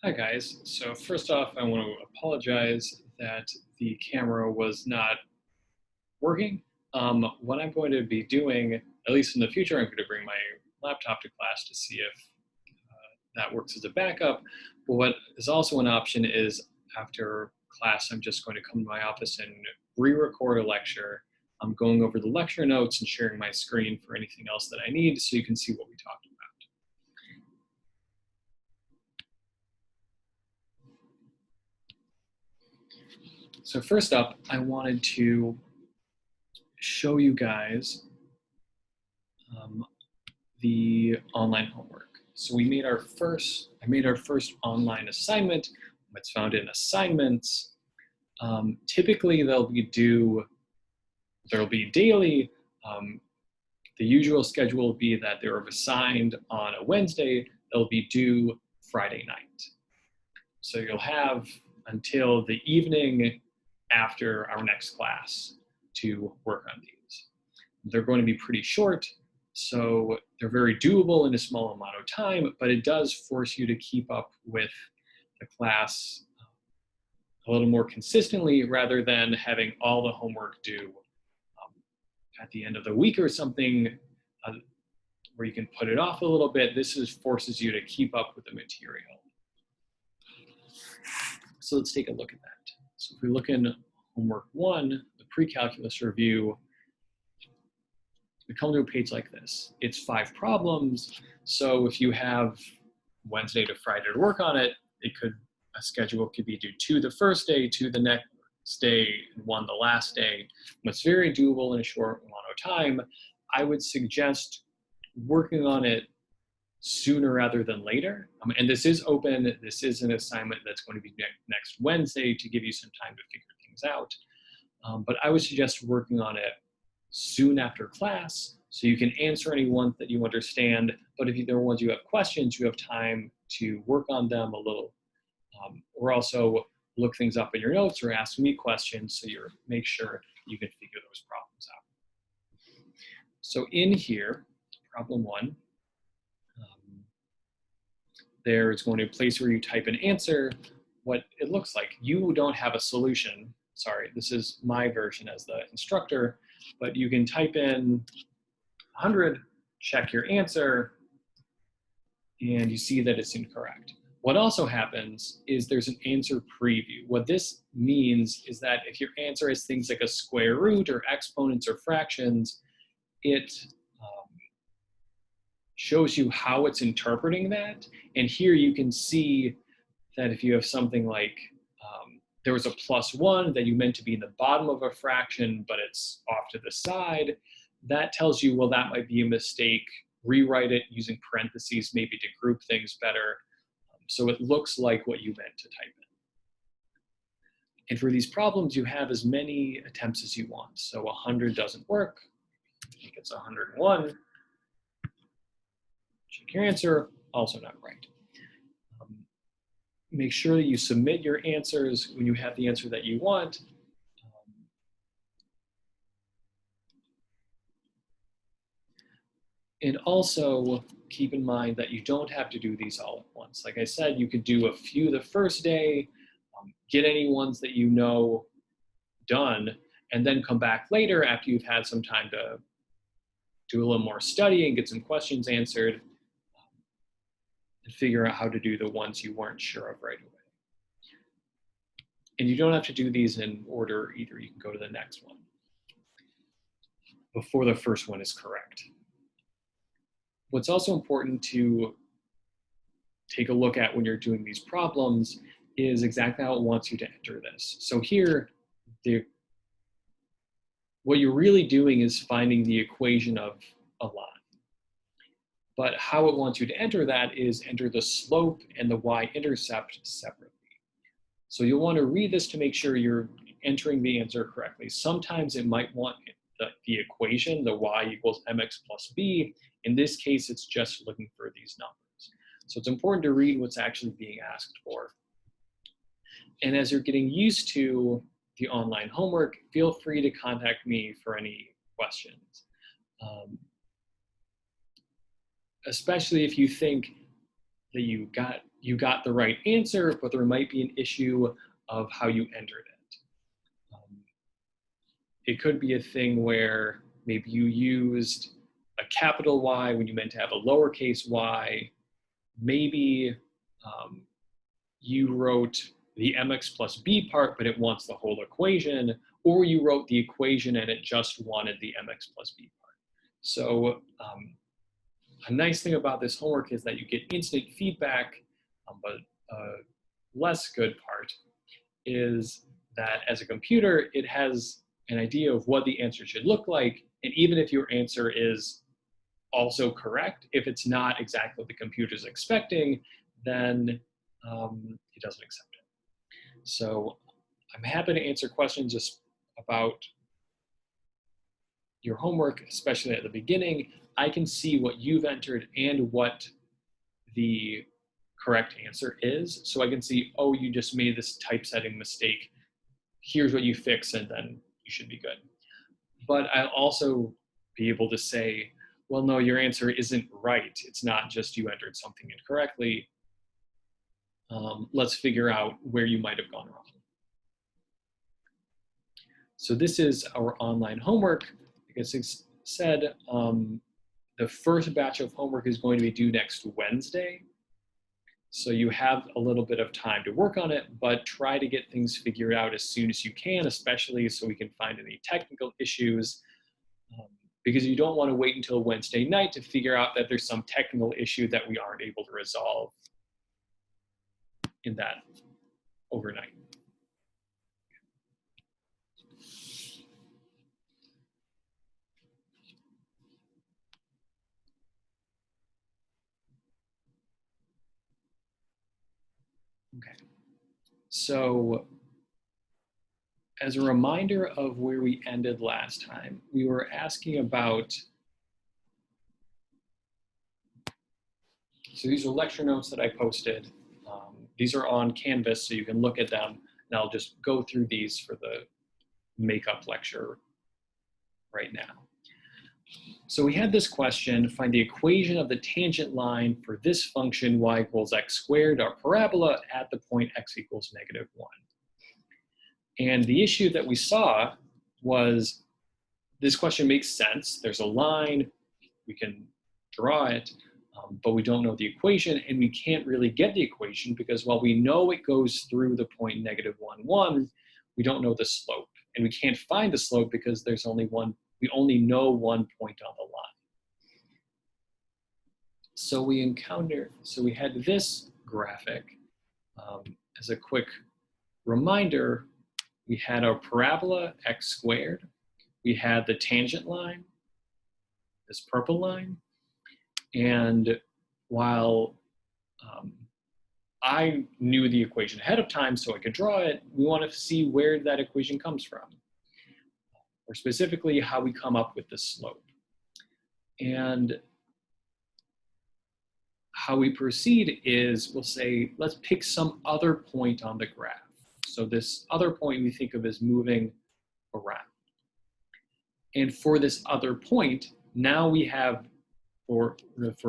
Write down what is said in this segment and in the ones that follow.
Hi guys. So first off, I want to apologize that the camera was not working. What I'm going to be doing, at least in the future, I'm going to bring my laptop to class to see if that works as a backup. But what is also an option is after class, I'm just going to come to my office and re-record a lecture. I'm going over the lecture notes and sharing my screen for anything else that I need so you can see what we talked about. So first up, I wanted to show you guys um, the online homework. So I made our first online assignment. It's found in assignments. Typically there'll be daily. Um, the usual schedule will be that they're assigned on a Wednesday. They'll be due Friday night. So you'll have until the evening after our next class to work on these. They're going to be pretty short, so they're very doable in a small amount of time, but it does force you to keep up with the class a little more consistently rather than having all the homework due at the end of the week or something uh, where you can put it off a little bit. Forces you to keep up with the material. So let's take a look at that. So if we look in homework 1, the pre-calculus review, we come to a page like this. It's 5 problems. So if you have Wednesday to Friday to work on it, a schedule could be due 2 the first day, 2 the next day, and 1 the last day. And it's very doable in a short amount of time. I would suggest working on it sooner rather than later. And this is open. This is an assignment that's going to be next Wednesday to give you some time to figure things out. But I would suggest working on it soon after class so you can answer any ones that you understand. But if there are ones you have questions, you have time to work on them a little. Or also look things up in your notes or ask me questions so you make sure you can figure those problems out. So in here, problem 1, there's going to be a place where you type an answer, what it looks like. You don't have a solution. Sorry, this is my version as the instructor, but you can type in 100, check your answer, and you see that it's incorrect. What also happens is there's an answer preview. What this means is that if your answer is things like a square root or exponents or fractions, it shows you how it's interpreting that. And here you can see that if you have something like there was a +1 that you meant to be in the bottom of a fraction, but it's off to the side, that tells you, well, that might be a mistake. Rewrite it using parentheses, maybe to group things better. So it looks like what you meant to type in. And for these problems, you have as many attempts as you want. So 100 doesn't work. I think it's 101. Check your answer, also not right. Make sure that you submit your answers when you have the answer that you want. And also keep in mind that you don't have to do these all at once. Like I said, you could do a few the first day, get any ones that you know done, and then come back later after you've had some time to do a little more studying, get some questions answered, and figure out how to do the ones you weren't sure of right away. And you don't have to do these in order either. You can go to the next one before the first one is correct. What's also important to take a look at when you're doing these problems is exactly how it wants you to enter this. So here, what you're really doing is finding the equation of a line. But how it wants you to enter that is enter the slope and the y-intercept separately. So you'll want to read this to make sure you're entering the answer correctly. Sometimes it might want the equation, the y equals mx plus b. In this case, it's just looking for these numbers. So it's important to read what's actually being asked for. And as you're getting used to the online homework, feel free to contact me for any questions. Especially if you think that you got you got the right answer, but there might be an issue of how you entered it. It could be a thing where maybe you used a capital Y when you meant to have a lowercase y. Maybe you wrote the mx plus b part, but it wants the whole equation, or you wrote the equation and it just wanted the mx plus b part. So a nice thing about this homework is that you get instant feedback, but a less good part is that as a computer, it has an idea of what the answer should look like, and even if your answer is also correct, if it's not exactly what the computer's expecting, then it doesn't accept it. So I'm happy to answer questions just about your homework, especially at the beginning. I can see what you've entered and what the correct answer is. So I can see, oh, you just made this typesetting mistake. Here's what you fix, and then you should be good. But I'll also be able to say, well, no, your answer isn't right. It's not just you entered something incorrectly. Let's figure out where you might have gone wrong. So this is our online homework. Like I said, the first batch of homework is going to be due next Wednesday. So you have a little bit of time to work on it, but try to get things figured out as soon as you can, especially so we can find any technical issues, because you don't want to wait until Wednesday night to figure out that there's some technical issue that we aren't able to resolve in that overnight. Okay, so as a reminder of where we ended last time, we were asking about, so these are lecture notes that I posted. These are on Canvas, so you can look at them, and I'll just go through these for the makeup lecture right now. So we had this question: find the equation of the tangent line for this function y equals x squared, our parabola, at the point x equals -1. And the issue that we saw was this question makes sense. There's a line, we can draw it, but we don't know the equation, and we can't really get the equation because while we know it goes through the point -1, 1, we don't know the slope. And we can't find the slope because there's only one, we only know one point on the line. So we had this graphic. As a quick reminder, we had our parabola x squared. We had the tangent line, this purple line. And while I knew the equation ahead of time so I could draw it, we want to see where that equation comes from, or specifically how we come up with the slope. And how we proceed is we'll say, let's pick some other point on the graph. So this other point we think of as moving around. And for this other point, now we have, for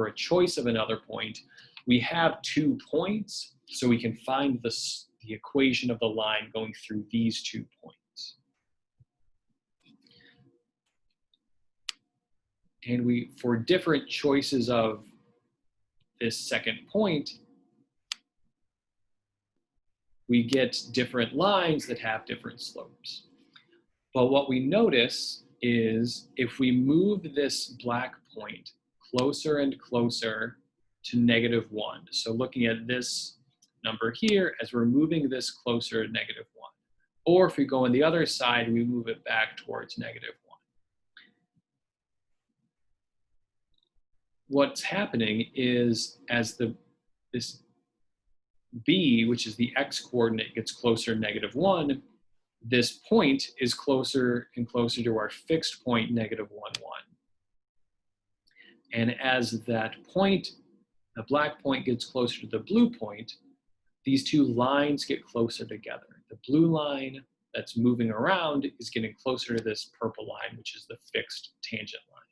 a choice of another point, we have 2 points, so we can find the equation of the line going through these 2 points. And for different choices of this second point, we get different lines that have different slopes. But what we notice is if we move this black point closer and closer to -1, so looking at this number here, as we're moving this closer to -1, or if we go on the other side, we move it back towards -1. What's happening is as this b, which is the x coordinate, gets closer to -1, this point is closer and closer to our fixed point -1, 1. And as that point, the black point, gets closer to the blue point, these 2 lines get closer together. The blue line that's moving around is getting closer to this purple line, which is the fixed tangent line.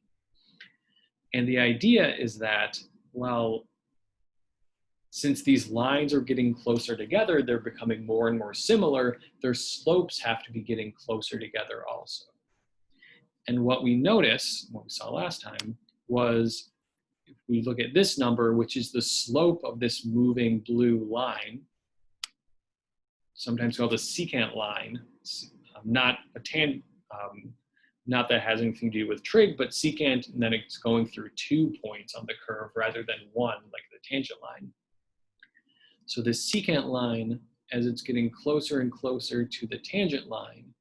And the idea is that, well, Since these lines are getting closer together, they're becoming more and more similar, their slopes have to be getting closer together also. And what we notice, what we saw last time, was if we look at this number, which is the slope of this moving blue line, sometimes called the secant line, not that has anything to do with trig, but secant, and then it's going through 2 points on the curve rather than 1, like the tangent line. So this secant line, as it's getting closer and closer to the tangent line,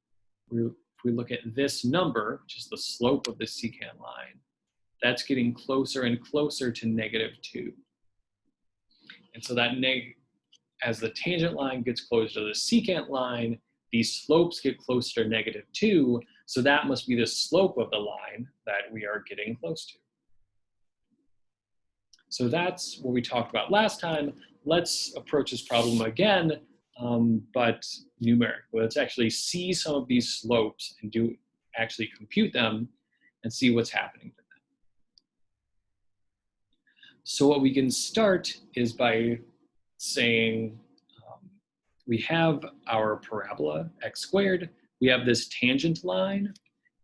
if we look at this number, which is the slope of the secant line, that's getting closer and closer to -2. And so that as the tangent line gets closer to the secant line, these slopes get closer to -2, so that must be the slope of the line that we are getting close to. So that's what we talked about last time. Let's approach this problem again, but numerically. Let's actually see some of these slopes and actually compute them and see what's happening to them. So what we can start is by saying we have our parabola x squared, we have this tangent line,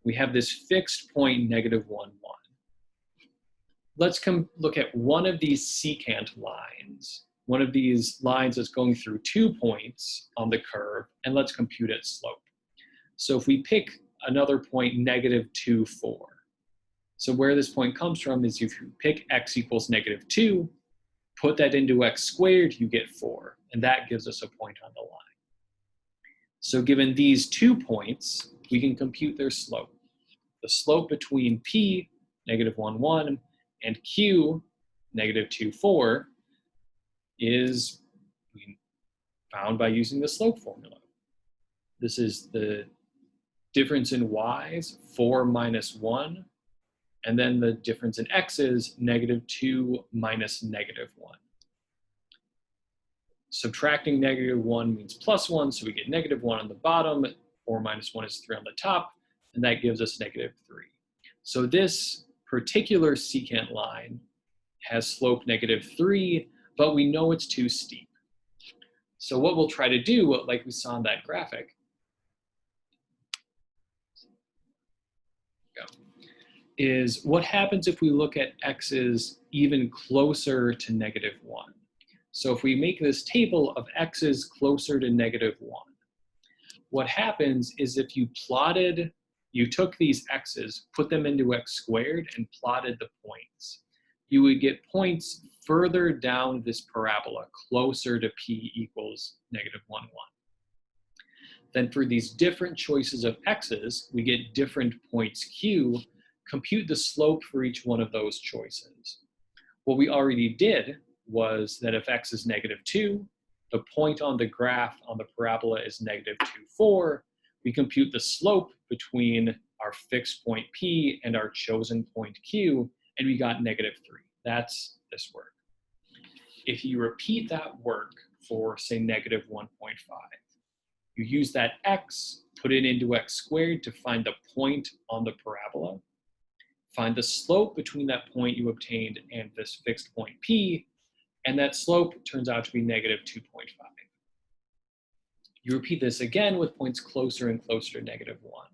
we have this fixed point -1, 1. Let's look at one of these secant lines, one of these lines that's going through 2 points on the curve, and let's compute its slope. So if we pick another point -2, 4. So where this point comes from is if you pick x equals -2, put that into x squared, you get 4, and that gives us a point on the line. So given these 2 points, we can compute their slope. The slope between p, -1, 1, and q, -2, 4, is found by using the slope formula. This is the difference in y's, 4 minus 1, and then the difference in x's, -2 minus -1. Subtracting -1 means +1, so we get -1 on the bottom, 4 minus 1 is 3 on the top, and that gives us -3. So this particular secant line has slope -3, but we know it's too steep. So what we'll try to do, like we saw in that graphic, is what happens if we look at x's even closer to -1. So if we make this table of x's closer to -1, what happens is if you took these x's, put them into x squared, and plotted the points, you would get points further down this parabola, closer to p equals -1, 1. Then for these different choices of x's, we get different points q. Compute the slope for each one of those choices. What we already did was that if x is -2, the point on the graph on the parabola is -2, 4. We compute the slope between our fixed point p and our chosen point q, and we got -3. That's this work. If you repeat that work for, say, -1.5, you use that x, put it into x squared to find the point on the parabola, find the slope between that point you obtained and this fixed point p, and that slope turns out to be -2.5. You repeat this again with points closer and closer to -1.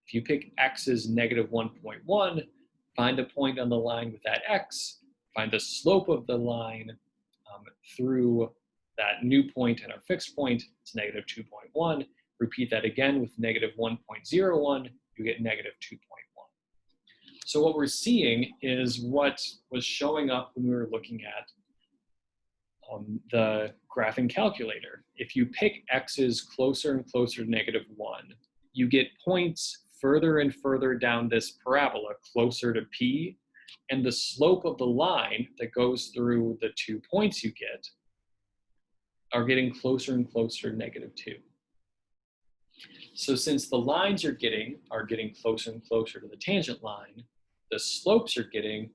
If you pick x as -1.1, find a point on the line with that x, find the slope of the line through that new point and our fixed point, it's -2.1. Repeat that again with -1.01, you get -2.1. So what we're seeing is what was showing up when we were looking at the graphing calculator. If you pick x's closer and closer to -1, you get points further and further down this parabola, closer to p, and the slope of the line that goes through the 2 points you get are getting closer and closer to -2. So since the lines are getting closer and closer to the tangent line, the slopes are getting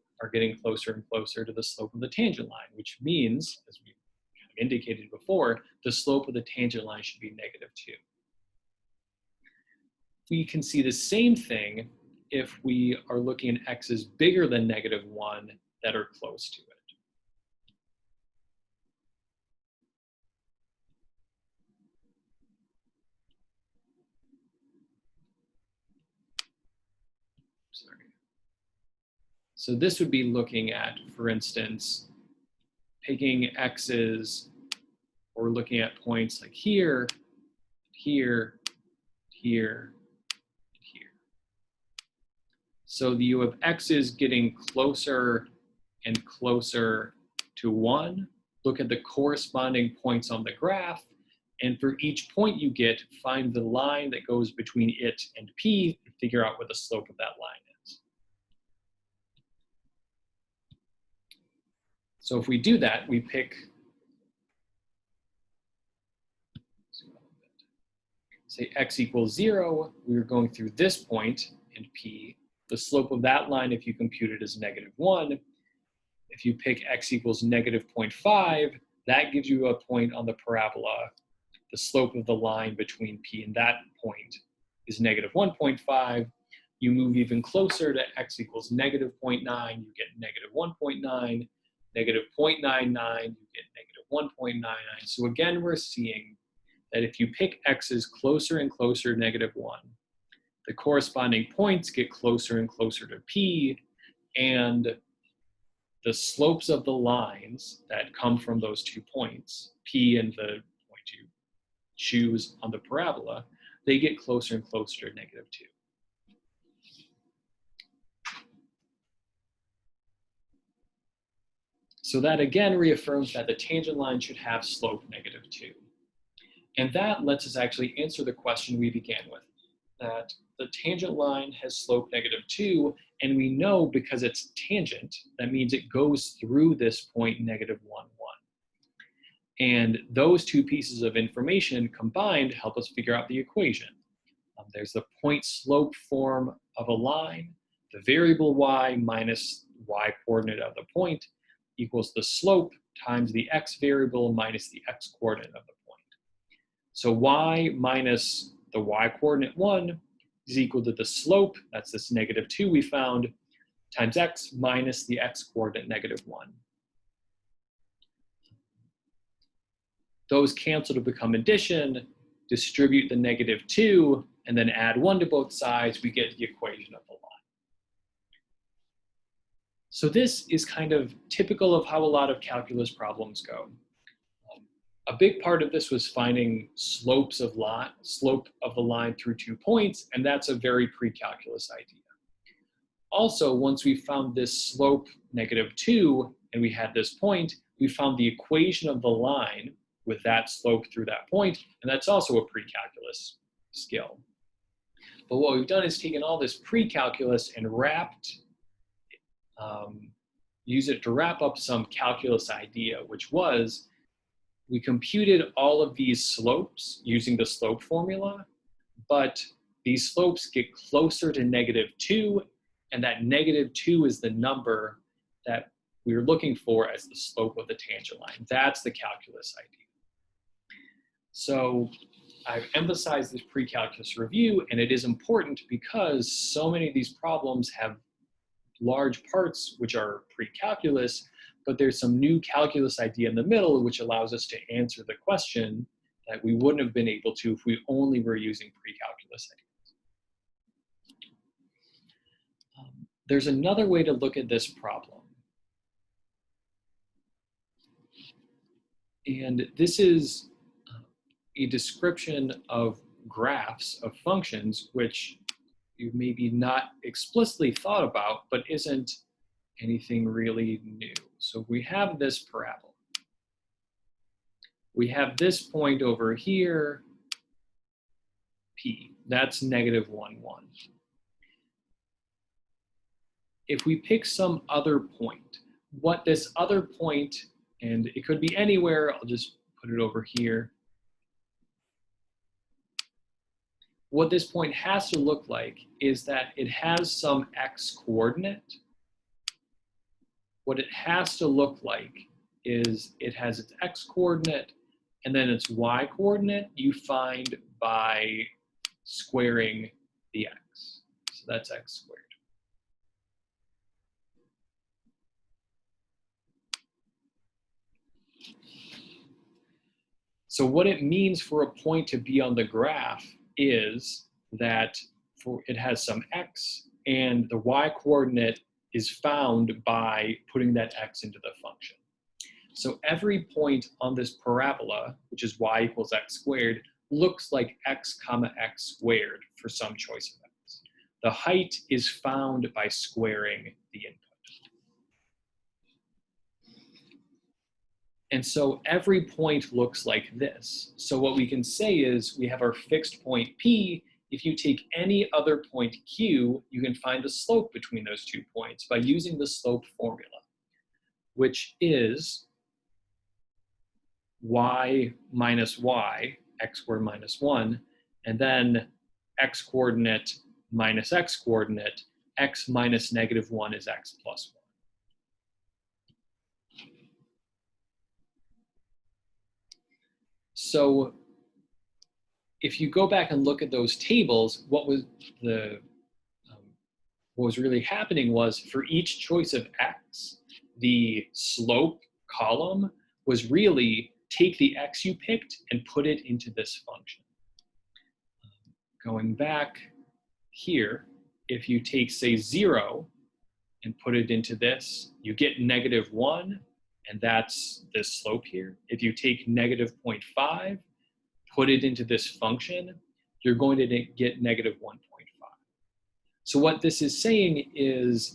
closer and closer to the slope of the tangent line, which means, as we kind of indicated before, the slope of the tangent line should be -2. We can see the same thing if we are looking at x's bigger than -1 that are close to it. sorry. So this would be looking at, for instance, picking x's, or looking at points like here, here, here, here. So you have x's getting closer and closer to 1. Look at the corresponding points on the graph, and for each point you get, find the line that goes between it and P and figure out what the slope of that line is. So if we do that, we pick, say x equals 0, we're going through this point in P. The slope of that line, if you compute it, is -1. If you pick x equals -0.5, that gives you a point on the parabola. The slope of the line between P and that point is -1.5. You move even closer to x equals -0.9, you get -1.9, -0.99, you get -1.99. So again, we're seeing that if you pick x's closer and closer to -1, the corresponding points get closer and closer to P, and the slopes of the lines that come from those 2 points, P and the point you choose on the parabola, they get closer and closer to -2. So that again reaffirms that the tangent line should have slope -2. And that lets us actually answer the question we began with, that the tangent line has slope -2, and we know because it's tangent, that means it goes through this point -1, 1. And those 2 pieces of information combined help us figure out the equation. There's the point slope form of a line, the variable y minus y coordinate of the point equals the slope times the x variable minus the x coordinate of the point. So y minus the y coordinate 1 is equal to the slope, that's this -2 we found, times x minus the x coordinate -1. Those cancel to become addition, distribute the -2, and then add 1 to both sides, we get the equation of the line. So this is kind of typical of how a lot of calculus problems go. A big part of this was finding slope of the line through 2 points, and that's a very pre-calculus idea. Also, once we found this slope -2 and we had this point, we found the equation of the line with that slope through that point, and that's also a pre-calculus skill. But what we've done is taken all this pre-calculus and use it to wrap up some calculus idea, which was we computed all of these slopes using the slope formula, but these slopes get closer to -2, and that -2 is the number that we were looking for as the slope of the tangent line. That's the calculus idea. So I've emphasized this pre-calculus review, and it is important because so many of these problems have large parts which are pre-calculus, but there's some new calculus idea in the middle which allows us to answer the question that we wouldn't have been able to if we only were using pre-calculus ideas. There's another way to look at this problem. And this is a description of graphs of functions which you maybe not explicitly thought about, but isn't anything really new. So we have this parabola. We have this point over here, P. That's -1, 1. If we pick some other point, what this other point, and it could be anywhere, I'll just put it over here. What this point has to look like is that it has some x coordinate. What it has to look like is it has its x coordinate, and then its y coordinate you find by squaring the x. So that's x squared. So what it means for a point to be on the graph is that it has some x, and the y coordinate is found by putting that x into the function. So every point on this parabola, which is y equals x squared, looks like x comma x squared for some choice of x. The height is found by squaring the input. And so every point looks like this. So what we can say is we have our fixed point P. If you take any other point Q, you can find the slope between those 2 points by using the slope formula, which is y minus y, x squared minus 1, and then x coordinate minus x coordinate, x minus -1 is x plus 1. So if you go back and look at those tables, what was really happening was for each choice of x, the slope column was really take the x you picked and put it into this function. Going back here, if you take, say, 0 and put it into this, you get -1, and that's this slope here. If you take -0.5, put it into this function, you're going to get -1.5. So what this is saying is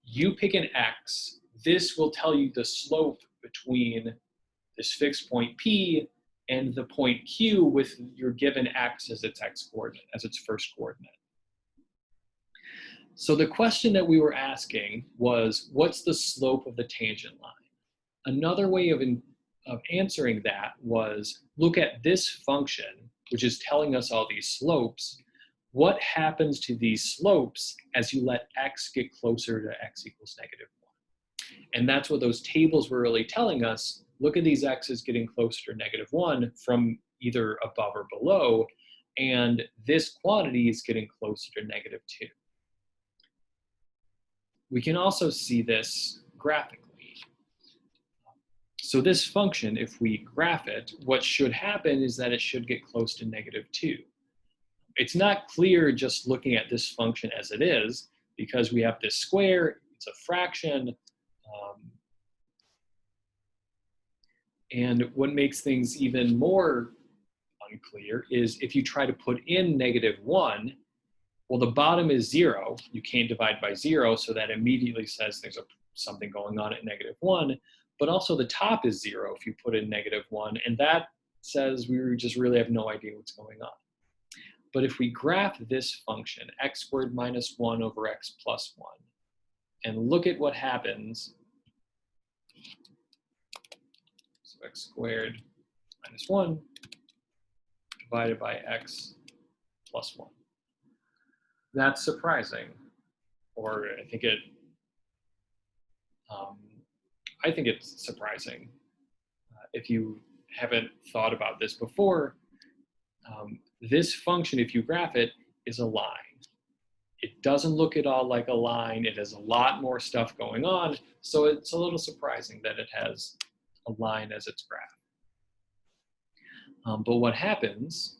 you pick an x, this will tell you the slope between this fixed point P and the point Q with your given x as its x coordinate, as its first coordinate. So the question that we were asking was, what's the slope of the tangent line? Another way of answering that was look at this function, which is telling us all these slopes. What happens to these slopes as you let x get closer to x equals -1? And that's what those tables were really telling us. Look at these x's getting closer to -1 from either above or below, and this quantity is getting closer to -2. We can also see this graphically. So this function, if we graph it, what should happen is that it should get close to -2. It's not clear just looking at this function as it is, because we have this square, it's a fraction, and what makes things even more unclear is if you try to put in -1, well, the bottom is 0. You can't divide by 0, so that immediately says there's something going on at -1. But also the top is 0 if you put in -1, and that says we just really have no idea what's going on. But if we graph this function, x squared minus 1 over x plus 1, and look at what happens, so x squared minus 1 divided by x plus 1. That's surprising, or I think it's surprising. If you haven't thought about this before, this function, if you graph it, is a line. It doesn't look at all like a line. It has a lot more stuff going on, so it's a little surprising that it has a line as its graph. But what happens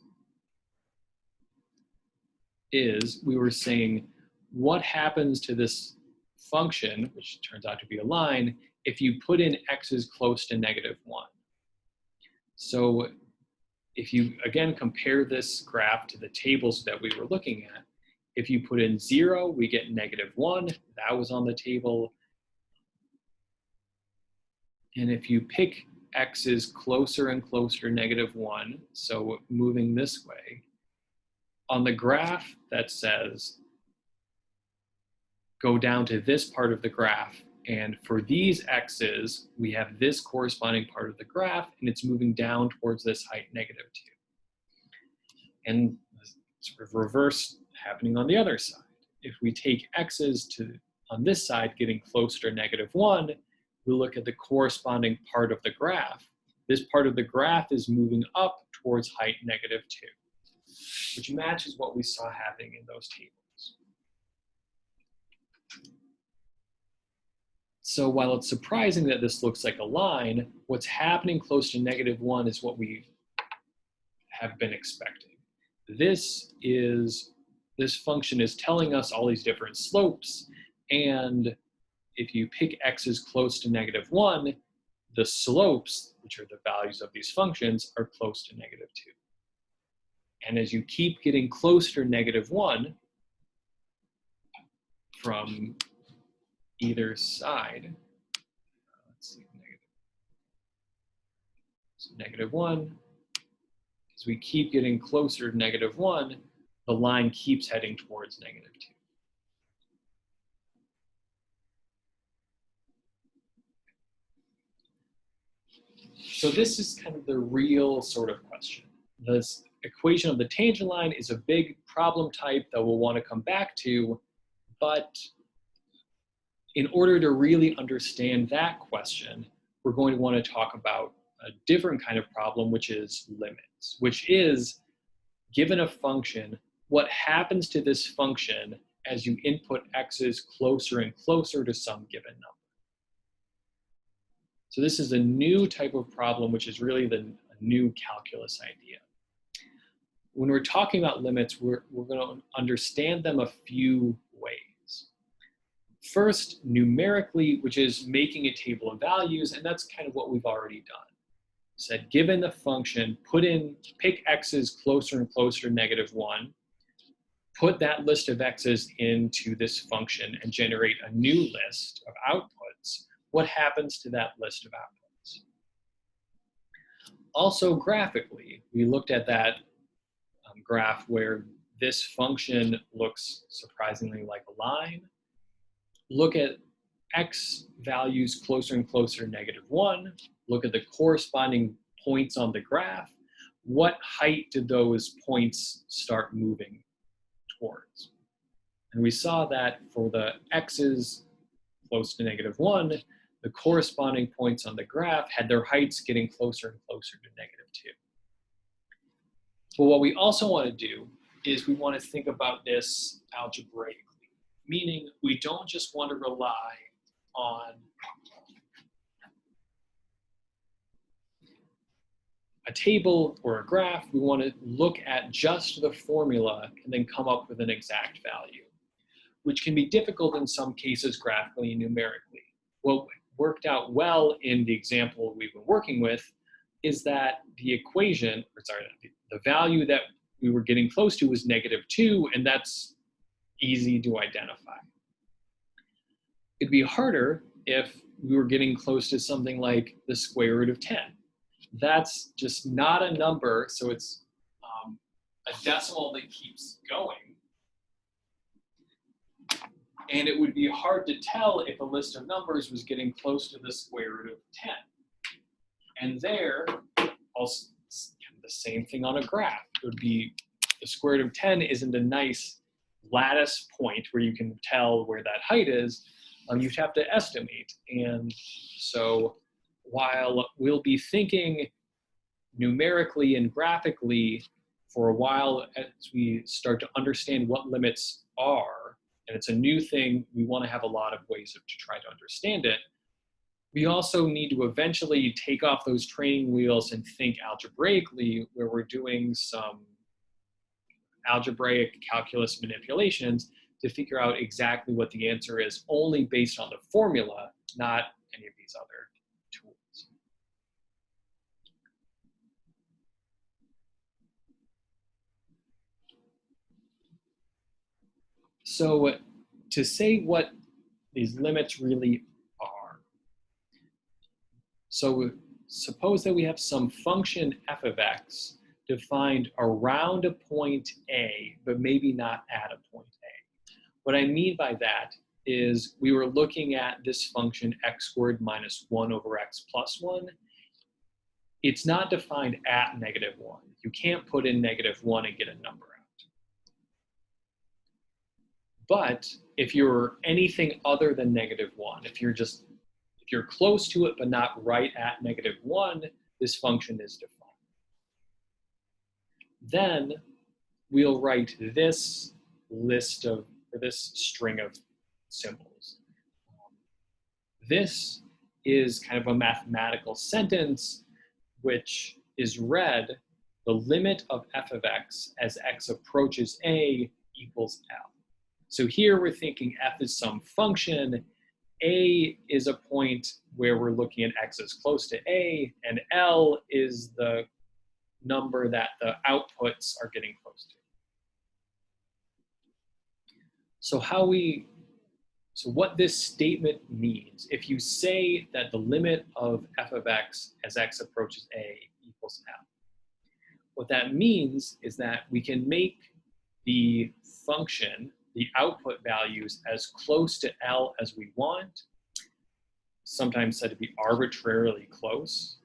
is we were saying, what happens to this function, which turns out to be a line, if you put in x's close to -1? So if you, again, compare this graph to the tables that we were looking at, if you put in 0, we get -1. That was on the table. And if you pick x's closer and closer to -1, so moving this way, on the graph that says go down to this part of the graph, and for these x's, we have this corresponding part of the graph, and it's moving down towards this height -2. And sort of reverse happening on the other side. If we take x's on this side getting closer to -1, we look at the corresponding part of the graph. This part of the graph is moving up towards height -2, which matches what we saw happening in those tables. So while it's surprising that this looks like a line, what's happening close to -1 is what we have been expecting. This is this function is telling us all these different slopes, and if you pick x's close to -1, the slopes, which are the values of these functions, are close to -2. And as you keep getting closer to -1 from either side, let's see, so -1, as we keep getting closer to -1, the line keeps heading towards -2. So this is kind of the real sort of question. This equation of the tangent line is a big problem type that we'll want to come back to, but in order to really understand that question, we're going to want to talk about a different kind of problem, which is limits, which is, given a function, what happens to this function as you input x's closer and closer to some given number. So this is a new type of problem, which is really a new calculus idea. When we're talking about limits, we're going to understand them a few ways. First, numerically, which is making a table of values, and that's kind of what we've already done. We said, given the function, pick x's closer and closer to -1, put that list of x's into this function and generate a new list of outputs. What happens to that list of outputs? Also, graphically, we looked at that graph where this function looks surprisingly like a line. Look at x values closer and closer to -1. Look at the corresponding points on the graph. What height did those points start moving towards? And we saw that for the x's close to -1, the corresponding points on the graph had their heights getting closer and closer to -2. But what we also want to do is we want to think about this algebraically, meaning we don't just want to rely on a table or a graph. We want to look at just the formula and then come up with an exact value, which can be difficult in some cases graphically and numerically. What worked out well in the example we've been working with is that the equation, or sorry, the value that we were getting close to was -2, and that's easy to identify. It'd be harder if we were getting close to something like the square root of 10. That's just not a number, so it's a decimal that keeps going. And it would be hard to tell if a list of numbers was getting close to the square root of 10. And there, also the same thing on a graph. It would be the square root of 10 isn't a nice lattice point where you can tell where that height is. You'd have to estimate. And so while we'll be thinking numerically and graphically for a while as we start to understand what limits are, and it's a new thing, we want to have a lot of ways to try to understand it. We also need to eventually take off those training wheels and think algebraically, where we're doing some algebraic calculus manipulations to figure out exactly what the answer is, only based on the formula, not any of these other tools. So to say what these limits really are. So suppose that we have some function f of x defined around a point A, but maybe not at a point A. What I mean by that is we were looking at this function x squared minus 1 over x plus 1. It's not defined at -1. You can't put in -1 and get a number out. But if you're anything other than -1, if you're close to it but not right at -1, this function is defined. Then we'll write this list of, or this string of symbols. This is kind of a mathematical sentence which is read, the limit of f of x as x approaches A equals L. So here we're thinking f is some function, a is a point where we're looking at x is close to a, and L is the number that the outputs are getting close to. So what this statement means, if you say that the limit of f of x as x approaches a equals L, what that means is that we can make the function, the output values, as close to L as we want, sometimes said to be arbitrarily close.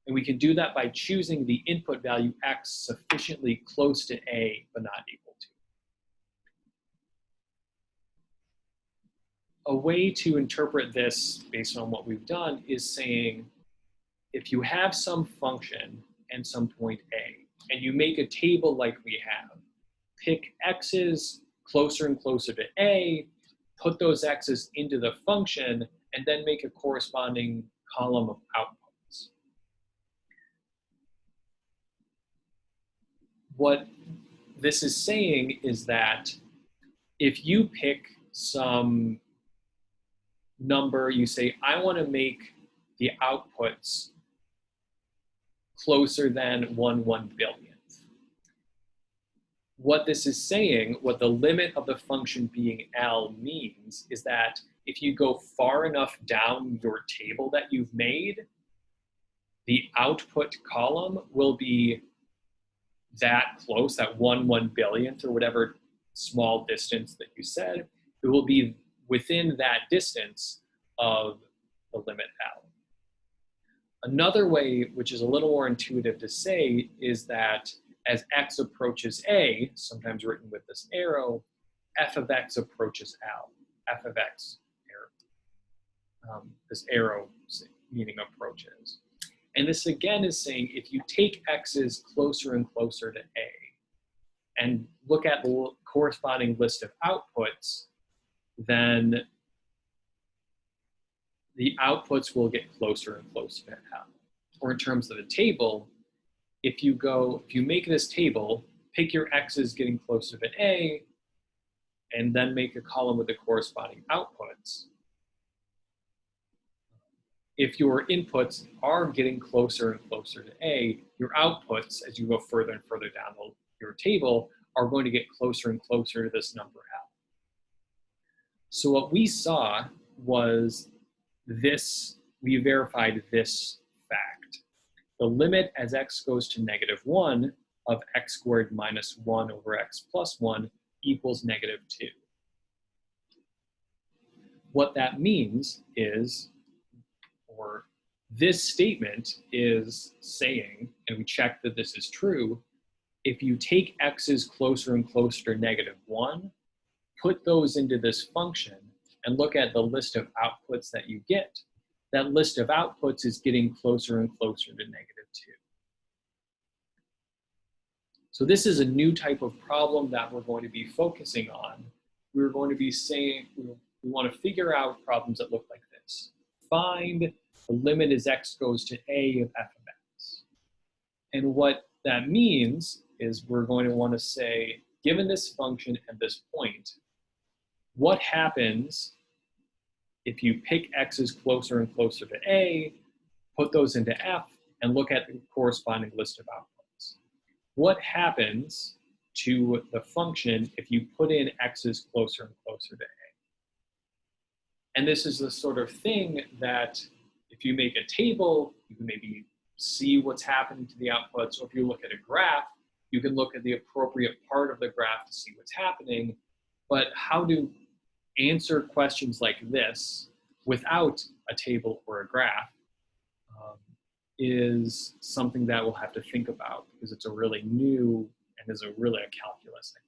And we can do that by choosing the input value x sufficiently close to a, but not equal to. A way to interpret this based on what we've done is saying, if you have some function and some point a, and you make a table like we have, pick x's closer and closer to a, put those x's into the function, and then make a corresponding column of outputs. What this is saying is that if you pick some number, you say, I want to make the outputs closer than 1/1,000,000th. What this is saying, what the limit of the function being L means, is that if you go far enough down your table that you've made, the output column will be that close, that 1/1,000,000th or whatever small distance that you said. It will be within that distance of the limit L. Another way, which is a little more intuitive to say, is that as x approaches a, sometimes written with this arrow, f of x approaches L. F of x, this arrow meaning approaches. And this again is saying if you take x's closer and closer to a and look at the corresponding list of outputs, then the outputs will get closer and closer to L. Or in terms of the table, if you make this table, pick your x's getting closer to a, and then make a column with the corresponding outputs. If your inputs are getting closer and closer to a, your outputs, as you go further and further down your table, are going to get closer and closer to this number L. So what we saw was this, we verified this fact. The limit as x goes to -1 of x squared minus 1 over x plus 1 equals -2. What that means is, or this statement is saying, and we check that this is true, if you take x's closer and closer to -1, put those into this function, and look at the list of outputs that you get, that list of outputs is getting closer and closer to -2. So this is a new type of problem that we're going to be focusing on. We're going to be saying, we want to figure out problems that look like this. Find the limit as x goes to a of f of x. And what that means is we're going to want to say, given this function at this point, what happens if you pick x's closer and closer to a, put those into f, and look at the corresponding list of outputs? What happens to the function if you put in x's closer and closer to a? And this is the sort of thing that if you make a table, you can maybe see what's happening to the outputs, or if you look at a graph, you can look at the appropriate part of the graph to see what's happening. But how to answer questions like this without a table or a graph is something that we'll have to think about, because it's a really new and is really a calculus thing.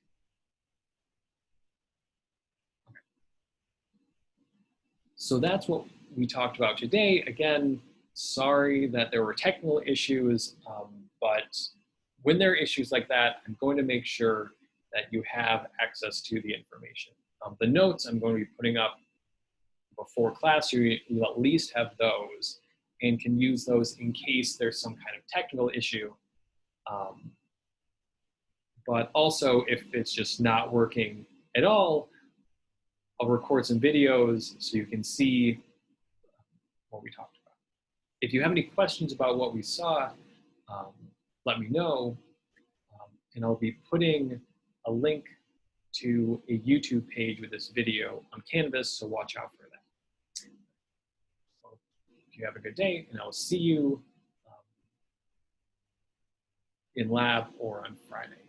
Okay. So that's what we talked about today. Again, sorry that there were technical issues, but when there are issues like that, I'm going to make sure that you have access to the information. The notes I'm going to be putting up before class, you'll at least have those and can use those in case there's some kind of technical issue. But also, if it's just not working at all, I'll record some videos so you can see what we talked about. If you have any questions about what we saw, let me know. And I'll be putting a link to a YouTube page with this video on Canvas, so watch out for that. So you have a good day, and I'll see you in lab or on Friday.